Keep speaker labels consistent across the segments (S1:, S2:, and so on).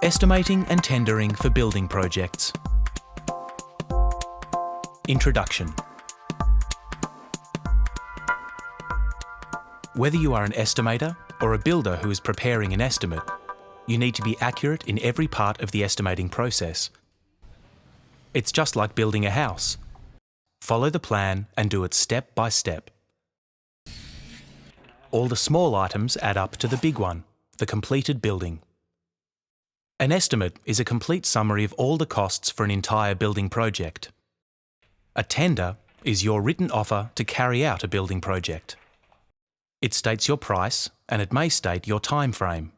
S1: Estimating and tendering for building projects. Introduction. Whether you are an estimator or a builder who is preparing an estimate, you need to be accurate in every part of the estimating process. It's just like building a house. Follow the plan and do it step by step. All the small items add up to the big one, the completed building. An estimate is a complete summary of all the costs for an entire building project. A tender is your written offer to carry out a building project. It states your price and it may state your time frame.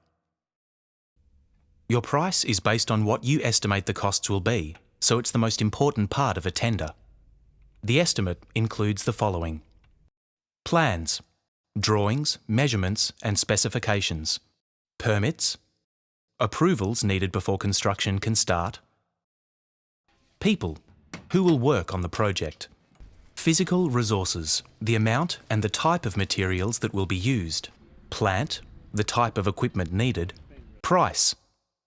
S1: Your price is based on what you estimate the costs will be, so it's the most important part of a tender. The estimate includes the following: plans, drawings, measurements and specifications, permits, approvals needed before construction can start, people, who will work on the project, physical resources, the amount and the type of materials that will be used, plant, the type of equipment needed, price,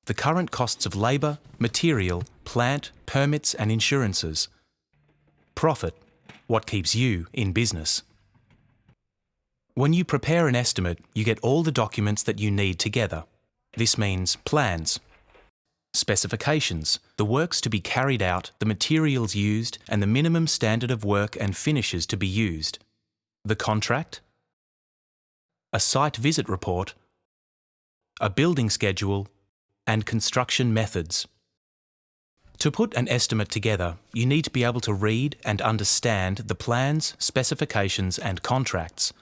S1: the current costs of labour, material, plant, permits and insurances, profit, what keeps you in business. When you prepare an estimate, you get all the documents that you need together. This means plans, specifications, the works to be carried out, the materials used, and the minimum standard of work and finishes to be used, the contract, a site visit report, a building schedule, and construction methods. To put an estimate together, you need to be able to read and understand the plans, specifications, and contracts.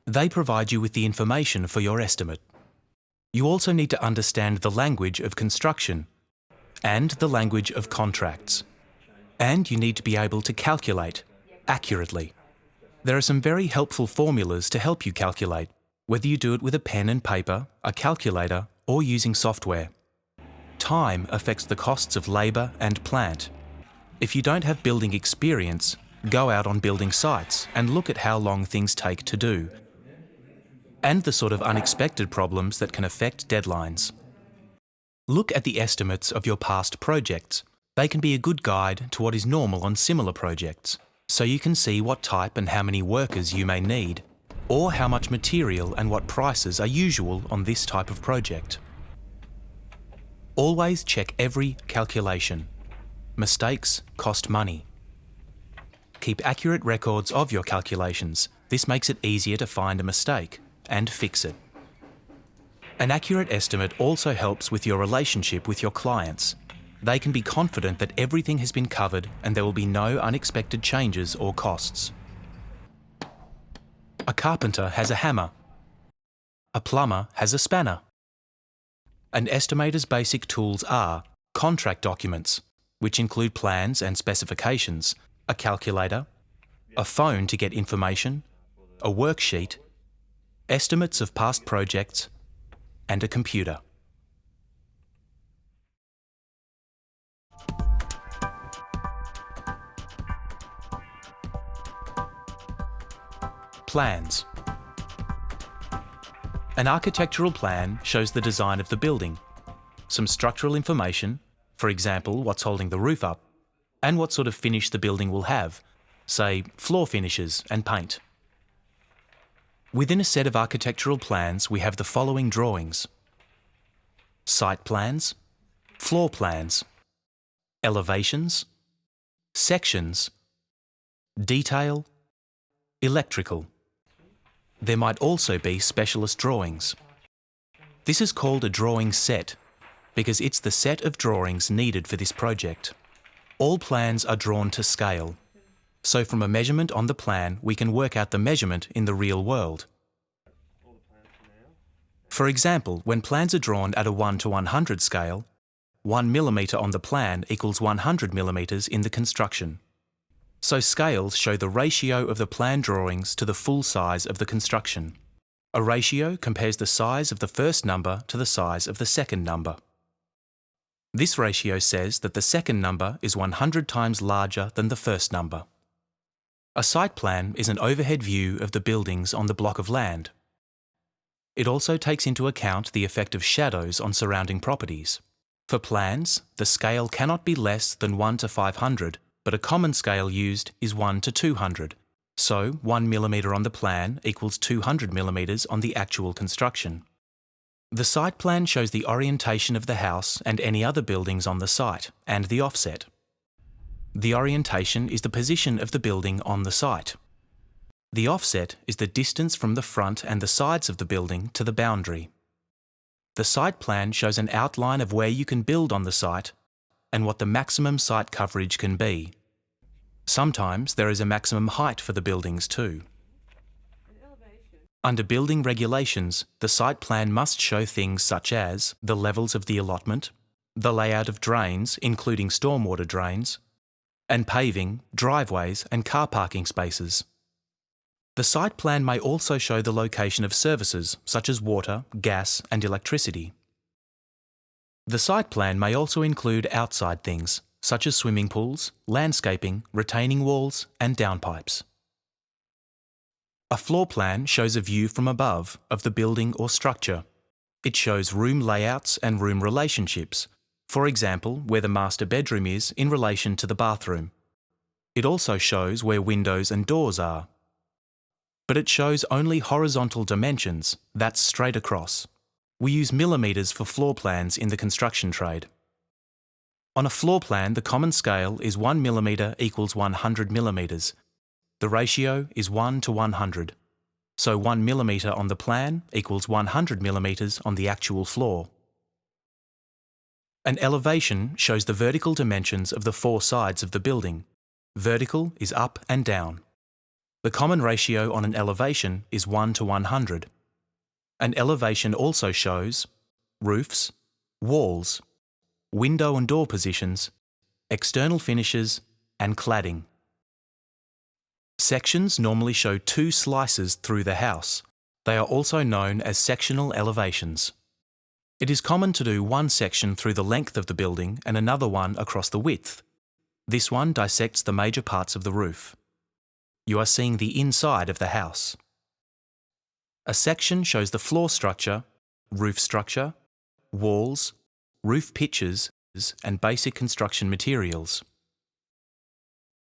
S1: They provide you with the information for your estimate. You also need to understand the language of construction and the language of contracts. And you need to be able to calculate accurately. There are some very helpful formulas to help you calculate, whether you do it with a pen and paper, a calculator, or using software. Time affects the costs of labour and plant. If you don't have building experience, go out on building sites and look at how long things take to do, and the sort of unexpected problems that can affect deadlines. Look at the estimates of your past projects. They can be a good guide to what is normal on similar projects, so you can see what type and how many workers you may need, or how much material and what prices are usual on this type of project. Always check every calculation. Mistakes cost money. Keep accurate records of your calculations. This makes it easier to find a mistake and fix it. An accurate estimate also helps with your relationship with your clients. They can be confident that everything has been covered and there will be no unexpected changes or costs. A carpenter has a hammer. A plumber has a spanner. An estimator's basic tools are contract documents, which include plans and specifications, a calculator, a phone to get information, a worksheet, estimates of past projects, and a computer. Plans. An architectural plan shows the design of the building, some structural information, for example, what's holding the roof up, and what sort of finish the building will have, say floor finishes and paint. Within a set of architectural plans, we have the following drawings: site plans, floor plans, elevations, sections, detail, electrical. There might also be specialist drawings. This is called a drawing set because it's the set of drawings needed for this project. All plans are drawn to scale. So from a measurement on the plan, we can work out the measurement in the real world. For example, when plans are drawn at a 1:100 scale, 1 millimetre on the plan equals 100 millimetres in the construction. So scales show the ratio of the plan drawings to the full size of the construction. A ratio compares the size of the first number to the size of the second number. This ratio says that the second number is 100 times larger than the first number. A site plan is an overhead view of the buildings on the block of land. It also takes into account the effect of shadows on surrounding properties. For plans, the scale cannot be less than 1 to 500, but a common scale used is 1 to 200. So 1 millimetre on the plan equals 200 millimetres on the actual construction. The site plan shows the orientation of the house and any other buildings on the site, and the offset. The orientation is the position of the building on the site. The offset is the distance from the front and the sides of the building to the boundary. The site plan shows an outline of where you can build on the site and what the maximum site coverage can be. Sometimes there is a maximum height for the buildings too. Under building regulations, the site plan must show things such as the levels of the allotment, the layout of drains, including stormwater drains, and paving, driveways and car parking spaces. The site plan may also show the location of services such as water, gas and electricity. The site plan may also include outside things such as swimming pools, landscaping, retaining walls and downpipes. A floor plan shows a view from above of the building or structure. It shows room layouts and room relationships, for example, where the master bedroom is in relation to the bathroom. It also shows where windows and doors are. But it shows only horizontal dimensions, that's straight across. We use millimetres for floor plans in the construction trade. On a floor plan, the common scale is 1 millimetre equals 100 millimetres. The ratio is 1 to 100. So 1 millimetre on the plan equals 100 millimetres on the actual floor. An elevation shows the vertical dimensions of the four sides of the building. Vertical is up and down. The common ratio on an elevation is 1 to 100. An elevation also shows roofs, walls, window and door positions, external finishes, and cladding. Sections normally show two slices through the house. They are also known as sectional elevations. It is common to do one section through the length of the building and another one across the width. This one dissects the major parts of the roof. You are seeing the inside of the house. A section shows the floor structure, roof structure, walls, roof pitches, and basic construction materials.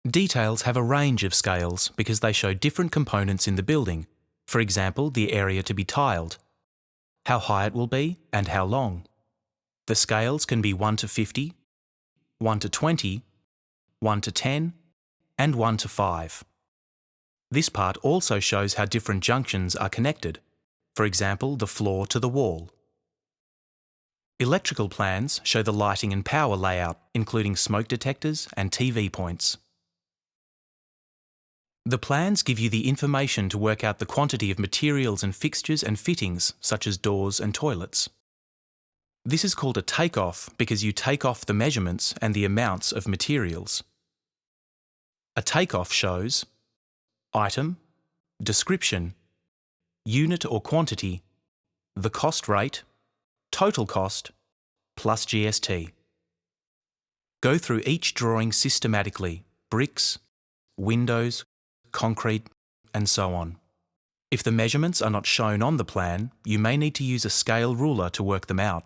S1: Details have a range of scales because they show different components in the building, for example, the area to be tiled, how high it will be, and how long. The scales can be 1 to 50, 1 to 20, 1 to 10, and 1 to 5. This part also shows how different junctions are connected, for example, the floor to the wall. Electrical plans show the lighting and power layout, including smoke detectors and TV points. The plans give you the information to work out the quantity of materials and fixtures and fittings, such as doors and toilets. This is called a take-off because you take off the measurements and the amounts of materials. A take-off shows item, description, unit or quantity, the cost rate, total cost, plus GST. Go through each drawing systematically, bricks, windows, concrete, and so on. If the measurements are not shown on the plan, you may need to use a scale ruler to work them out.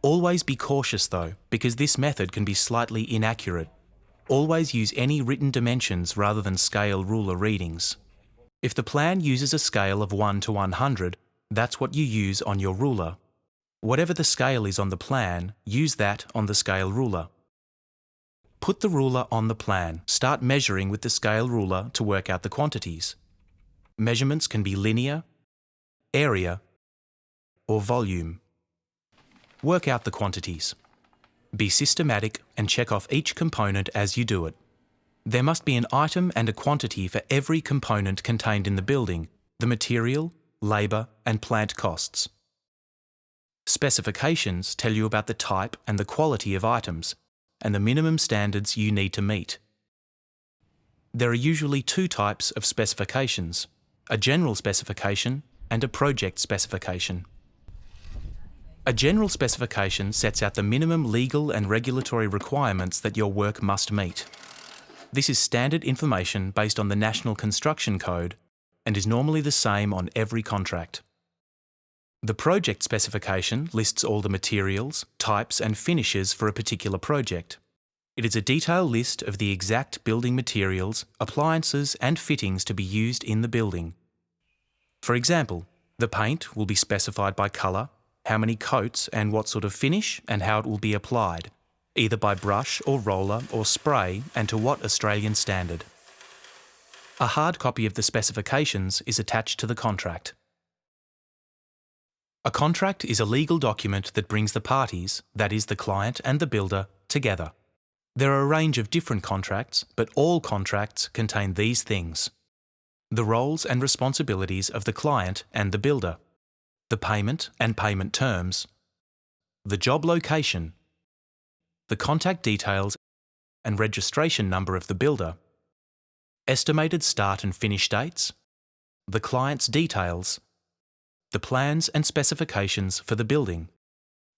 S1: Always be cautious though, because this method can be slightly inaccurate. Always use any written dimensions rather than scale ruler readings. If the plan uses a scale of 1 to 100, that's what you use on your ruler. Whatever the scale is on the plan, use that on the scale ruler. Put the ruler on the plan. Start measuring with the scale ruler to work out the quantities. Measurements can be linear, area, or volume. Work out the quantities. Be systematic and check off each component as you do it. There must be an item and a quantity for every component contained in the building, the material, labour, and plant costs. Specifications tell you about the type and the quality of items, and the minimum standards you need to meet. There are usually two types of specifications, a general specification and a project specification. A general specification sets out the minimum legal and regulatory requirements that your work must meet. This is standard information based on the National Construction Code and is normally the same on every contract. The project specification lists all the materials, types and finishes for a particular project. It is a detailed list of the exact building materials, appliances and fittings to be used in the building. For example, the paint will be specified by colour, how many coats and what sort of finish and how it will be applied, either by brush or roller or spray, and to what Australian standard. A hard copy of the specifications is attached to the contract. A contract is a legal document that brings the parties, that is the client and the builder, together. There are a range of different contracts, but all contracts contain these things: the roles and responsibilities of the client and the builder, the payment and payment terms, the job location, the contact details and registration number of the builder, estimated start and finish dates, the client's details, the plans and specifications for the building,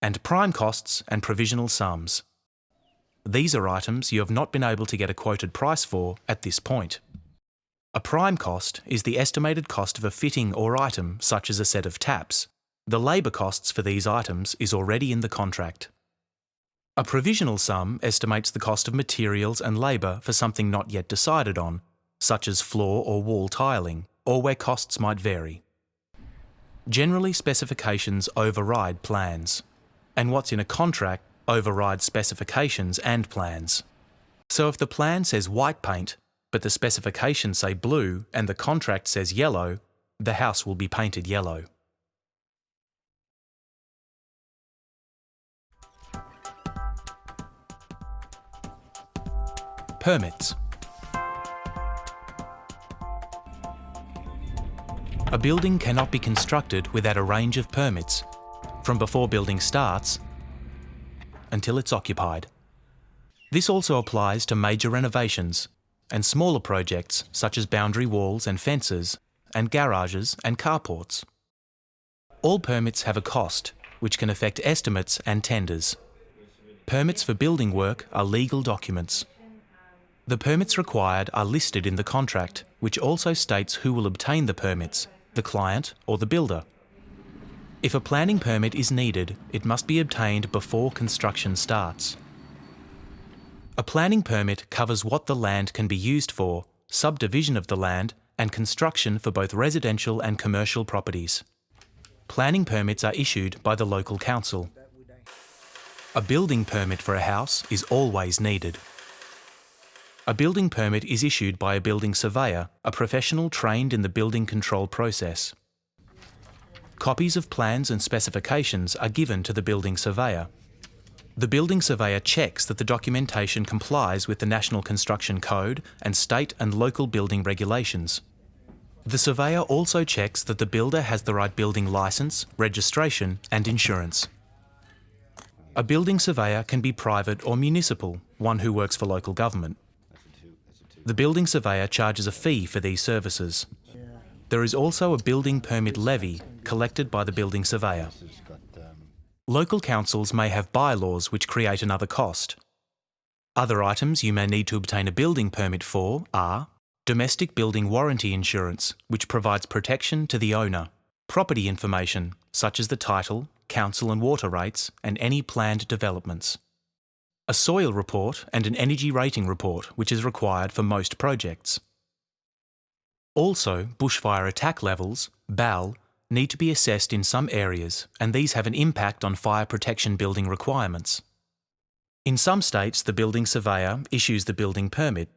S1: and prime costs and provisional sums. These are items you have not been able to get a quoted price for at this point. A prime cost is the estimated cost of a fitting or item such as a set of taps. The labour costs for these items is already in the contract. A provisional sum estimates the cost of materials and labour for something not yet decided on, such as floor or wall tiling, or where costs might vary. Generally, specifications override plans, and what's in a contract overrides specifications and plans. So if the plan says white paint, but the specifications say blue and the contract says yellow, the house will be painted yellow. Permits. A building cannot be constructed without a range of permits, from before building starts until it's occupied. This also applies to major renovations and smaller projects such as boundary walls and fences and garages and carports. All permits have a cost, which can affect estimates and tenders. Permits for building work are legal documents. The permits required are listed in the contract, which also states who will obtain the permits, the client or the builder. If a planning permit is needed, it must be obtained before construction starts. A planning permit covers what the land can be used for, subdivision of the land, and construction for both residential and commercial properties. Planning permits are issued by the local council. A building permit for a house is always needed. A building permit is issued by a building surveyor, a professional trained in the building control process. Copies of plans and specifications are given to the building surveyor. The building surveyor checks that the documentation complies with the National Construction Code and state and local building regulations. The surveyor also checks that the builder has the right building licence, registration and insurance. A building surveyor can be private or municipal, one who works for local government. The building surveyor charges a fee for these services. There is also a building permit levy collected by the building surveyor. Local councils may have bylaws which create another cost. Other items you may need to obtain a building permit for are domestic building warranty insurance, which provides protection to the owner, property information, such as the title, council and water rates, and any planned developments, a soil report and an energy rating report, which is required for most projects. Also, bushfire attack levels, BAL, need to be assessed in some areas, and these have an impact on fire protection building requirements. In some states, the building surveyor issues the building permit.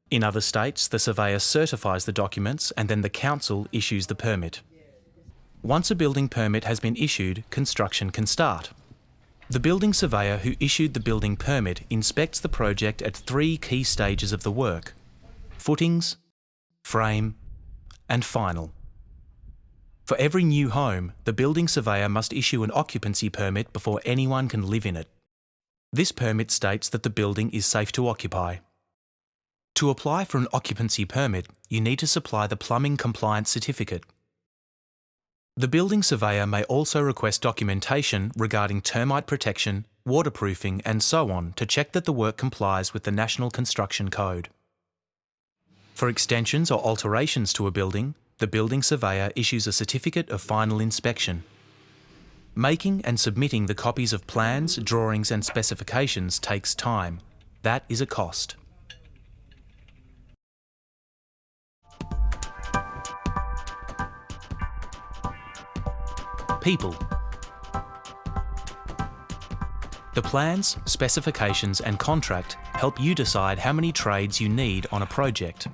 S1: In other states, the surveyor certifies the documents and then the council issues the permit. Once a building permit has been issued, construction can start. The building surveyor who issued the building permit inspects the project at 3 key stages of the work: footings, frame, and final. For every new home, the building surveyor must issue an occupancy permit before anyone can live in it. This permit states that the building is safe to occupy. To apply for an occupancy permit, you need to supply the plumbing compliance certificate. The building surveyor may also request documentation regarding termite protection, waterproofing, and so on to check that the work complies with the National Construction Code. For extensions or alterations to a building, the building surveyor issues a certificate of final inspection. Making and submitting the copies of plans, drawings and specifications takes time. That is a cost. People. The plans, specifications and contract help you decide how many trades you need on a project.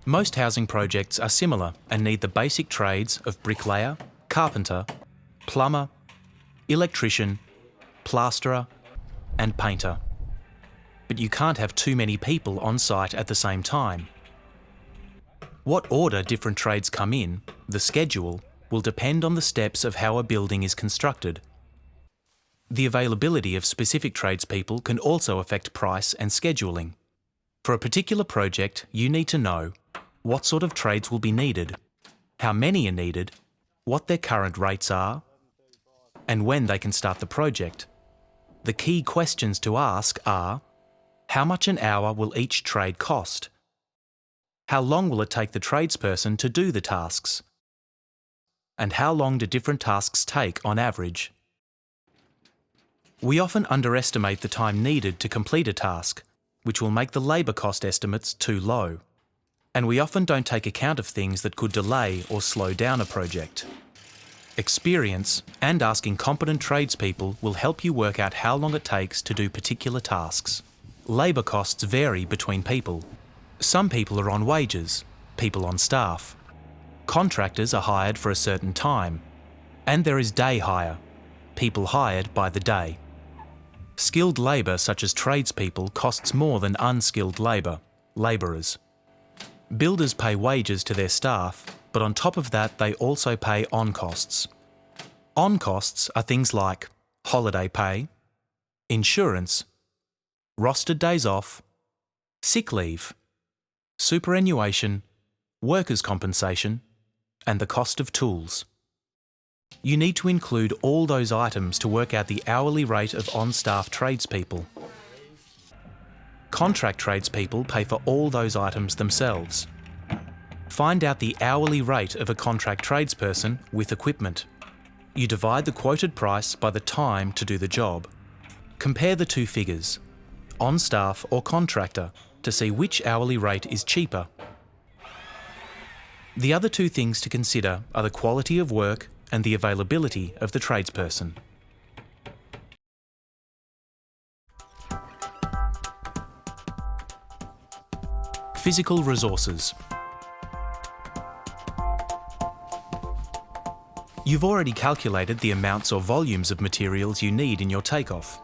S1: Most housing projects are similar and need the basic trades of bricklayer, carpenter, plumber, electrician, plasterer and painter. But you can't have too many people on site at the same time. What order different trades come in, the schedule, will depend on the steps of how a building is constructed. The availability of specific tradespeople can also affect price and scheduling. For a particular project, you need to know what sort of trades will be needed, how many are needed, what their current rates are, and when they can start the project. The key questions to ask are: how much an hour will each trade cost? How long will it take the tradesperson to do the tasks? And how long do different tasks take on average? We often underestimate the time needed to complete a task, which will make the labour cost estimates too low. And we often don't take account of things that could delay or slow down a project. Experience and asking competent tradespeople will help you work out how long it takes to do particular tasks. Labour costs vary between people. Some people are on wages, people on staff. Contractors are hired for a certain time. And there is day hire, people hired by the day. Skilled labour such as tradespeople costs more than unskilled labour, labourers. Builders pay wages to their staff, but on top of that they also pay on-costs. On-costs are things like holiday pay, insurance, rostered days off, sick leave, superannuation, workers' compensation, and the cost of tools. You need to include all those items to work out the hourly rate of on-staff tradespeople. Contract tradespeople pay for all those items themselves. Find out the hourly rate of a contract tradesperson with equipment. You divide the quoted price by the time to do the job. Compare the two figures, on-staff or contractor, to see which hourly rate is cheaper. The other two things to consider are the quality of work and the availability of the tradesperson. Physical resources. You've already calculated the amounts or volumes of materials you need in your takeoff.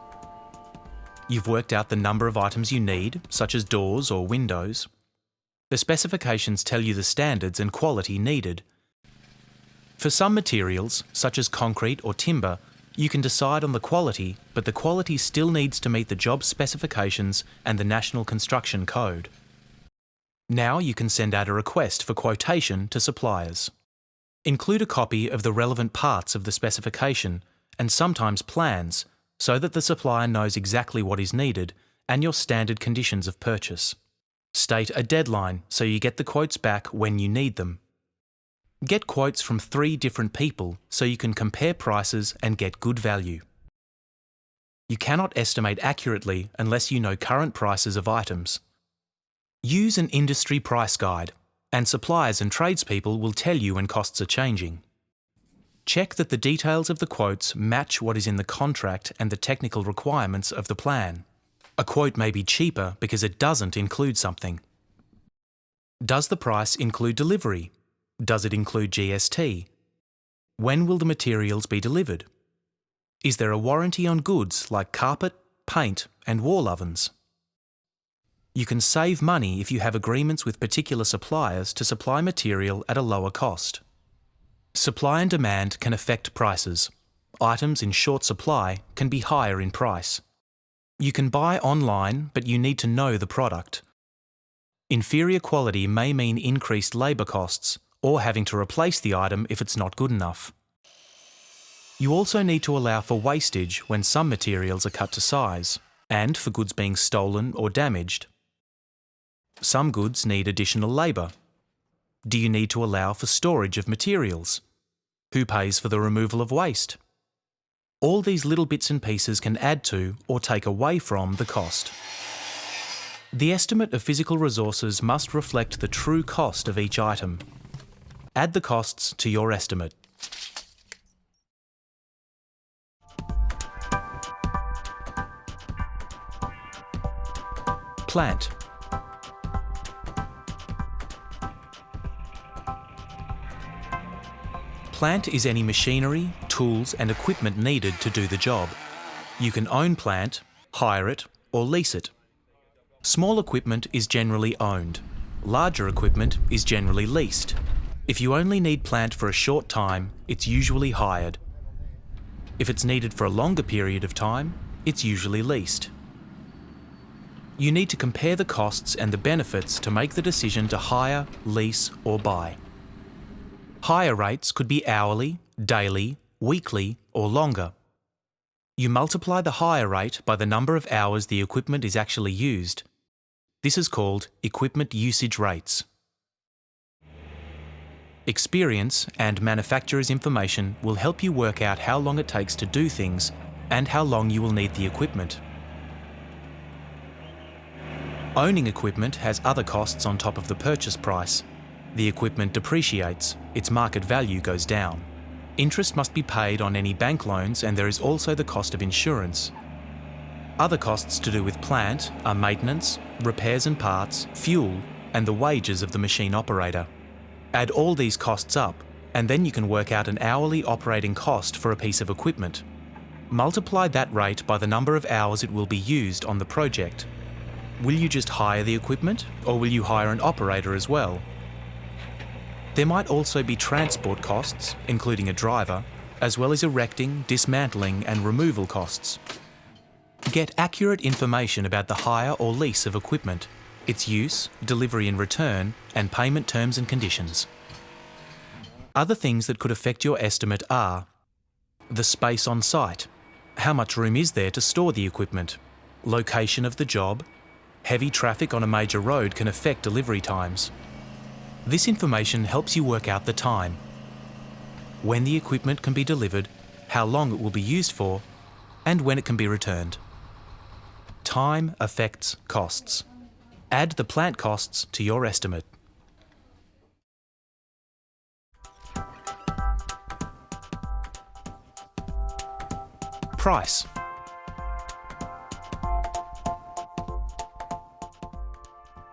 S1: You've worked out the number of items you need, such as doors or windows. The specifications tell you the standards and quality needed. For some materials, such as concrete or timber, you can decide on the quality, but the quality still needs to meet the job specifications and the National Construction Code. Now you can send out a request for quotation to suppliers. Include a copy of the relevant parts of the specification and sometimes plans so that the supplier knows exactly what is needed and your standard conditions of purchase. State a deadline so you get the quotes back when you need them. Get quotes from 3 different people so you can compare prices and get good value. You cannot estimate accurately unless you know current prices of items. Use an industry price guide, and suppliers and tradespeople will tell you when costs are changing. Check that the details of the quotes match what is in the contract and the technical requirements of the plan. A quote may be cheaper because it doesn't include something. Does the price include delivery? Does it include GST? When will the materials be delivered? Is there a warranty on goods like carpet, paint, and wall ovens? You can save money if you have agreements with particular suppliers to supply material at a lower cost. Supply and demand can affect prices. Items in short supply can be higher in price. You can buy online, but you need to know the product. Inferior quality may mean increased labour costs or having to replace the item if it's not good enough. You also need to allow for wastage when some materials are cut to size, and for goods being stolen or damaged. Some goods need additional labour. Do you need to allow for storage of materials? Who pays for the removal of waste? All these little bits and pieces can add to or take away from the cost. The estimate of physical resources must reflect the true cost of each item. Add the costs to your estimate. Plant. Plant is any machinery, tools and equipment needed to do the job. You can own plant, hire it or lease it. Small equipment is generally owned. Larger equipment is generally leased. If you only need plant for a short time, it's usually hired. If it's needed for a longer period of time, it's usually leased. You need to compare the costs and the benefits to make the decision to hire, lease or buy. Hire rates could be hourly, daily, weekly or longer. You multiply the hire rate by the number of hours the equipment is actually used. This is called equipment usage rates. Experience and manufacturer's information will help you work out how long it takes to do things and how long you will need the equipment. Owning equipment has other costs on top of the purchase price. The equipment depreciates, its market value goes down. Interest must be paid on any bank loans and there is also the cost of insurance. Other costs to do with plant are maintenance, repairs and parts, fuel, and the wages of the machine operator. Add all these costs up, and then you can work out an hourly operating cost for a piece of equipment. Multiply that rate by the number of hours it will be used on the project. Will you just hire the equipment, or will you hire an operator as well? There might also be transport costs, including a driver, as well as erecting, dismantling and removal costs. Get accurate information about the hire or lease of equipment, its use, delivery and return, and payment terms and conditions. Other things that could affect your estimate are the space on site. How much room is there to store the equipment? Location of the job. Heavy traffic on a major road can affect delivery times. This information helps you work out the time. When the equipment can be delivered, how long it will be used for, and when it can be returned. Time affects costs. Add the plant costs to your estimate. Price.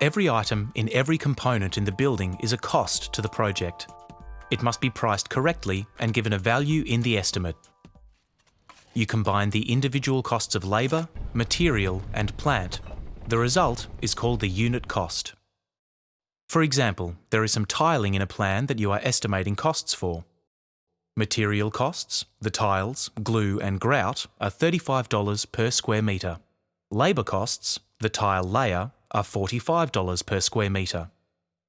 S1: Every item in every component in the building is a cost to the project. It must be priced correctly and given a value in the estimate. You combine the individual costs of labour, material and plant. The result is called the unit cost. For example, there is some tiling in a plan that you are estimating costs for. Material costs, the tiles, glue and grout, are $35 per square metre. Labour costs, the tile layer, are $45 per square metre.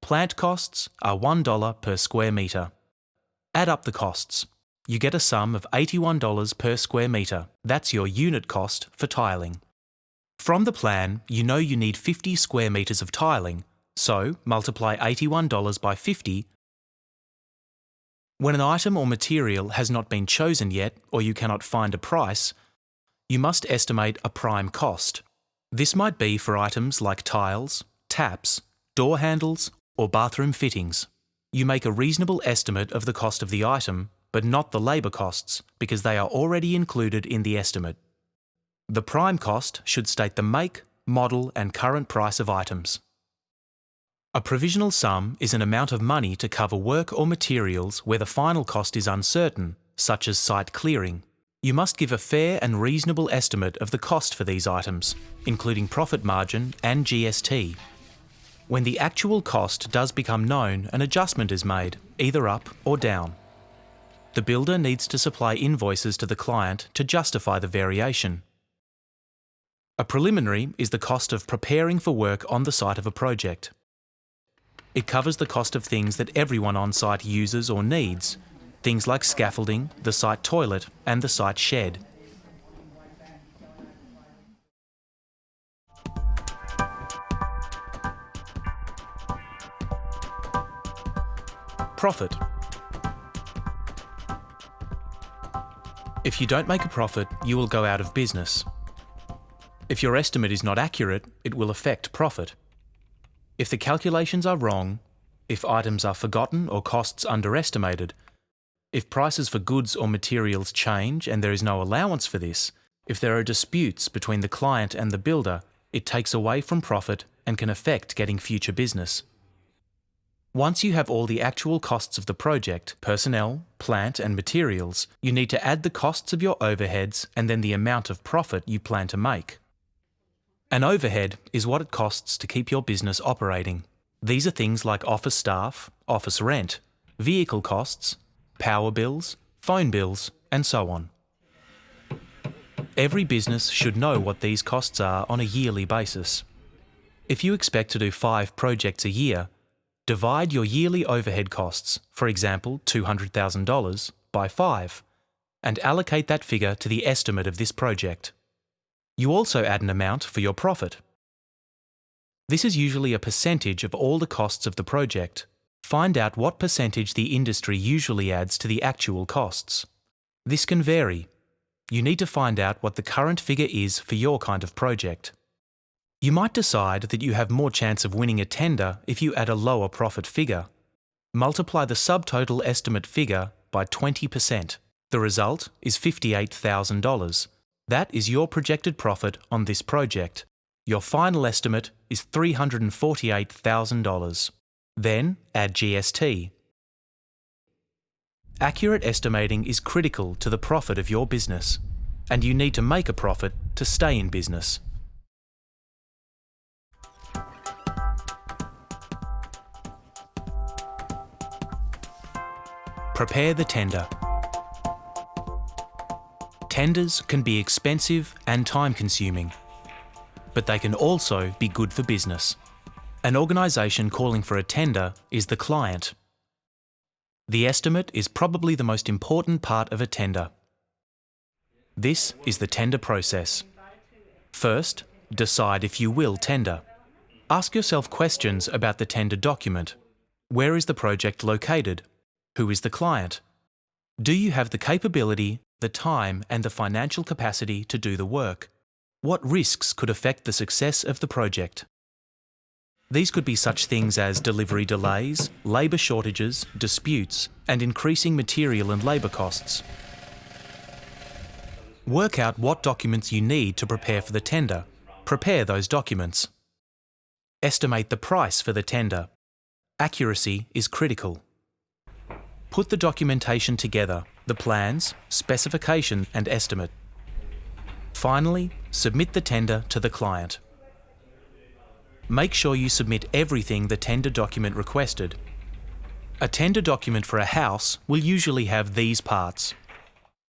S1: Plant costs are $1 per square metre. Add up the costs. You get a sum of $81 per square metre. That's your unit cost for tiling. From the plan, you know you need 50 square metres of tiling, so multiply $81 by 50. When an item or material has not been chosen yet or you cannot find a price, you must estimate a prime cost. This might be for items like tiles, taps, door handles, or bathroom fittings. You make a reasonable estimate of the cost of the item, but not the labour costs, because they are already included in the estimate. The prime cost should state the make, model, and current price of items. A provisional sum is an amount of money to cover work or materials where the final cost is uncertain, such as site clearing. You must give a fair and reasonable estimate of the cost for these items, including profit margin and GST. When the actual cost does become known, an adjustment is made, either up or down. The builder needs to supply invoices to the client to justify the variation. A preliminary is the cost of preparing for work on the site of a project. It covers the cost of things that everyone on site uses or needs, things like scaffolding, the site toilet, and the site shed. Profit. If you don't make a profit, you will go out of business. If your estimate is not accurate, it will affect profit. If the calculations are wrong, if items are forgotten or costs underestimated, if prices for goods or materials change and there is no allowance for this, if there are disputes between the client and the builder, it takes away from profit and can affect getting future business. Once you have all the actual costs of the project, personnel, plant and materials, you need to add the costs of your overheads and then the amount of profit you plan to make. An overhead is what it costs to keep your business operating. These are things like office staff, office rent, vehicle costs, power bills, phone bills, and so on. Every business should know what these costs are on a yearly basis. If you expect to do 5 projects a year, divide your yearly overhead costs, for example $200,000, by 5, and allocate that figure to the estimate of this project. You also add an amount for your profit. This is usually a percentage of all the costs of the project. Find out what percentage the industry usually adds to the actual costs. This can vary. You need to find out what the current figure is for your kind of project. You might decide that you have more chance of winning a tender if you add a lower profit figure. Multiply the subtotal estimate figure by 20%. The result is $58,000. That is your projected profit on this project. Your final estimate is $348,000. Then add GST. Accurate estimating is critical to the profit of your business, and you need to make a profit to stay in business. Prepare the tender. Tenders can be expensive and time-consuming, but they can also be good for business. An organisation calling for a tender is the client. The estimate is probably the most important part of a tender. This is the tender process. First, decide if you will tender. Ask yourself questions about the tender document. Where is the project located? Who is the client? Do you have the capability, the time, and the financial capacity to do the work? What risks could affect the success of the project? These could be such things as delivery delays, labour shortages, disputes, and increasing material and labour costs. Work out what documents you need to prepare for the tender. Prepare those documents. Estimate the price for the tender. Accuracy is critical. Put the documentation together, the plans, specification, and estimate. Finally, submit the tender to the client. Make sure you submit everything the tender document requested. A tender document for a house will usually have these parts: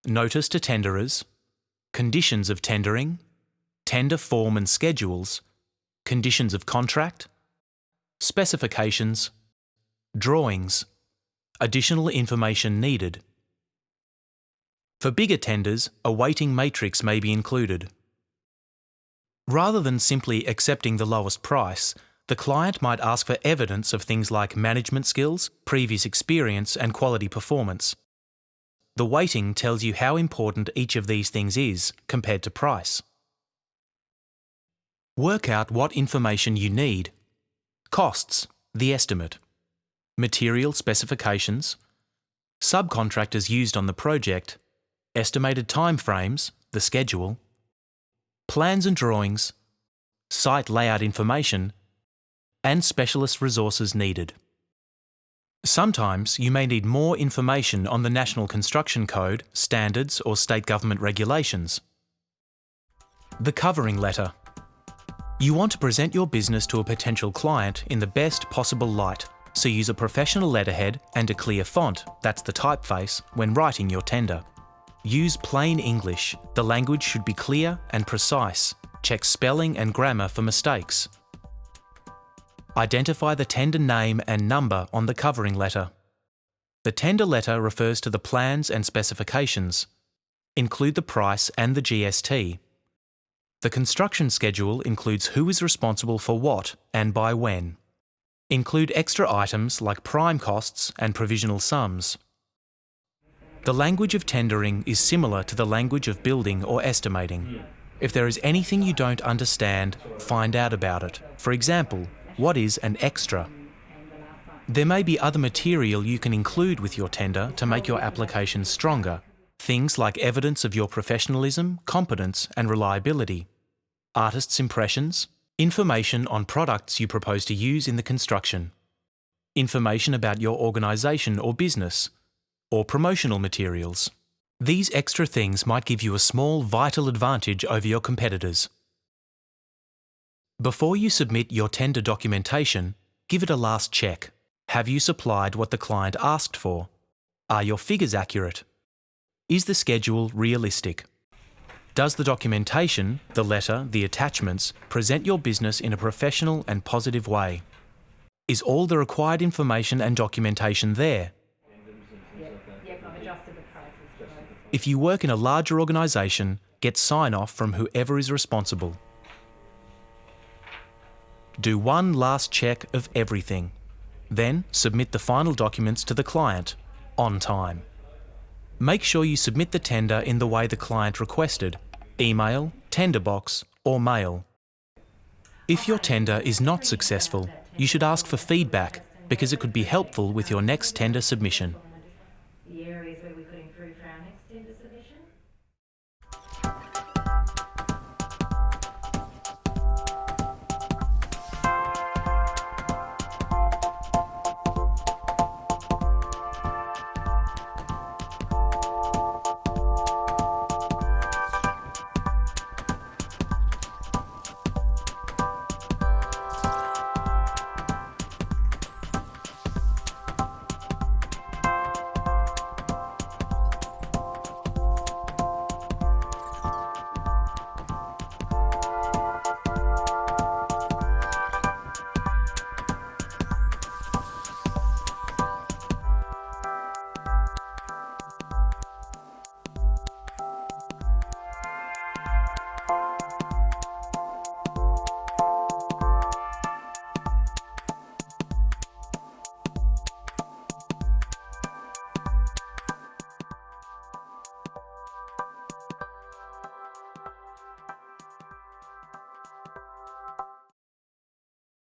S1: notice to tenderers, conditions of tendering, tender form and schedules, conditions of contract, specifications, drawings, additional information needed. For bigger tenders, a weighting matrix may be included. Rather than simply accepting the lowest price, the client might ask for evidence of things like management skills, previous experience, and quality performance. The weighting tells you how important each of these things is compared to price. Work out what information you need. Costs, the estimate. Material specifications. Subcontractors used on the project. Estimated timeframes, the schedule. Plans and drawings, site layout information, and specialist resources needed. Sometimes you may need more information on the National Construction Code, standards, or state government regulations. The covering letter. You want to present your business to a potential client in the best possible light, so use a professional letterhead and a clear font, that's the typeface, when writing your tender. Use plain English. The language should be clear and precise. Check spelling and grammar for mistakes. Identify the tender name and number on the covering letter. The tender letter refers to the plans and specifications. Include the price and the GST. The construction schedule includes who is responsible for what and by when. Include extra items like prime costs and provisional sums. The language of tendering is similar to the language of building or estimating. If there is anything you don't understand, find out about it. For example, what is an extra? There may be other material you can include with your tender to make your application stronger. Things like evidence of your professionalism, competence, and reliability, artists' impressions, information on products you propose to use in the construction, information about your organisation or business, or promotional materials. These extra things might give you a small vital advantage over your competitors. Before you submit your tender documentation, give it a last check. Have you supplied what the client asked for? Are your figures accurate? Is the schedule realistic? Does the documentation, the letter, the attachments, present your business in a professional and positive way? Is all the required information and documentation there? If you work in a larger organisation, get sign-off from whoever is responsible. Do one last check of everything. Then submit the final documents to the client, on time. Make sure you submit the tender in the way the client requested: email, tender box, or mail. If your tender is not successful, you should ask for feedback because it could be helpful with your next tender submission.